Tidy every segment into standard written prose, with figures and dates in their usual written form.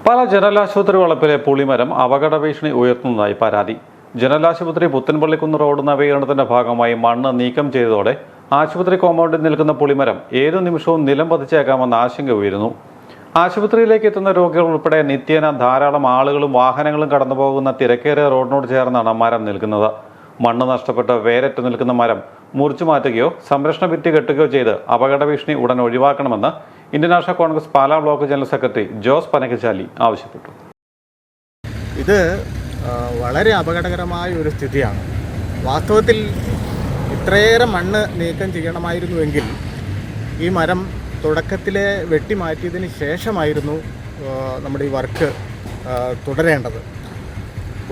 Pala general ആശുപത്രി വളപ്പിലെ പുളിമരം അപകട ഭീഷണി ഉയർത്തുന്നതായി പരാതി. ജനറൽ ആശുപത്രി പുത്തൻപള്ളിക്കുന്ന് റോഡ് നവീകരണത്തിന്റെ ഭാഗമായി മണ്ണ് നീക്കം ചെയ്തതോടെ ആശുപത്രി കോമ്പൗണ്ടിൽ നിൽക്കുന്ന പുളിമരം ഏതു നിമിഷവും നിലം പതിച്ചേക്കാമെന്ന ആശങ്ക ഉയരുന്നു. ആശുപത്രിയിലേക്ക് എത്തുന്ന രോഗികൾ ഉൾപ്പെടെ നിത്യേന ധാരാളം ആളുകളും വാഹനങ്ങളും കടന്നുപോകുന്ന തിരക്കേറിയ റോഡിനോട് ചേർന്നാണ് മരം നിൽക്കുന്നത്. മണ്ണ് നഷ്ടപ്പെട്ട് വേരറ്റ് നിൽക്കുന്ന മരം മുറിച്ചു മാറ്റുകയോ സംരക്ഷണ ഭിത്തി കെട്ടുകയോ ചെയ്ത് അപകട ഭീഷണി ഉടൻ ഒഴിവാക്കണമെന്ന് Indian National Congress Pala block general secretary Jose Panakkachali ആവശ്യപ്പെട്ടു. ഇത് വളരെ അപകടകരമായ ഒരു സ്ഥിതിയാണ്. വാസ്തവത്തിൽ ഇത്രയേറെ മണ്ണ് നീക്കം ചെയ്യണമായിരുന്നുവെങ്കിൽ ഈ മരം തുടക്കത്തിലെ വെട്ടിമാറ്റിയതിന് ശേഷമായിരുന്നു നമ്മുടെ ഈ വർക്ക് തുടരേണ്ടത്.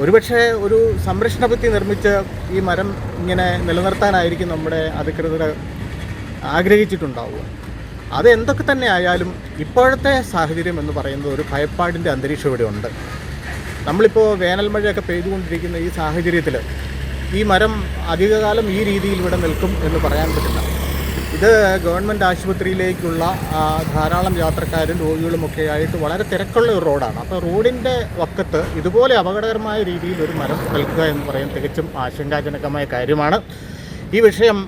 ഒരുപക്ഷെ ഒരു സംരക്ഷണ ഭിത്തി നിർമ്മിച്ച് ഈ മരം ഇങ്ങനെ നിലനിർത്താനായിരിക്കും നമ്മുടെ അധികൃതർ ആഗ്രഹിച്ചിട്ടുണ്ടാവുക. അത് എന്തൊക്കെ തന്നെ ആയാലും ഇപ്പോഴത്തെ സാഹചര്യം എന്ന് പറയുന്നത് ഒരു ഭയപ്പാടിൻ്റെ അന്തരീക്ഷം ഇവിടെ ഉണ്ട്. നമ്മളിപ്പോൾ വേനൽ മഴയൊക്കെ പെയ്തുകൊണ്ടിരിക്കുന്ന ഈ സാഹചര്യത്തിൽ ഈ മരം അധികകാലം ഈ രീതിയിൽ ഇവിടെ നിൽക്കും എന്ന് പറയാൻ പറ്റില്ല. ഇത് ഗവൺമെൻറ് ആശുപത്രിയിലേക്കുള്ള ധാരാളം യാത്രക്കാരും രോഗികളുമൊക്കെ ആയിട്ട് വളരെ തിരക്കുള്ള ഒരു റോഡാണ്. അപ്പോൾ റോഡിൻ്റെ വക്കത്ത് ഇതുപോലെ അപകടകരമായ രീതിയിൽ ഒരു മരം നിൽക്കുക എന്ന് പറയുന്നത് തികച്ചും ആശങ്കാജനകമായ കാര്യമാണ്. ഈ വിഷയം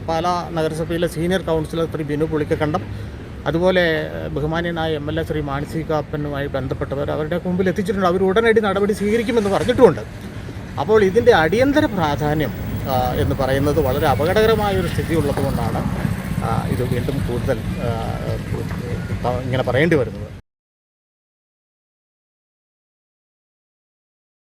പാലാ നഗരസഭയിലെ സീനിയർ കൗൺസിലർ ശ്രീ ബിനു പുളിക്കക്കണ്ടം, അതുപോലെ ബഹുമാന്യനായ MLA ശ്രീ മാനസി കാപ്പനുമായി ബന്ധപ്പെട്ടവർ അവരുടെ മുമ്പിൽ എത്തിച്ചിട്ടുണ്ട്. അവർ ഉടനടി നടപടി സ്വീകരിക്കുമെന്ന് പറഞ്ഞിട്ടുമുണ്ട്. അപ്പോൾ ഇതിൻ്റെ അടിയന്തര പ്രാധാന്യം എന്ന് പറയുന്നത് വളരെ അപകടകരമായ ഒരു സ്ഥിതി ഉള്ളതുകൊണ്ടാണ് ഇത് വീണ്ടും കൂടുതൽ ഇങ്ങനെ പറയേണ്ടി വരുന്നത്.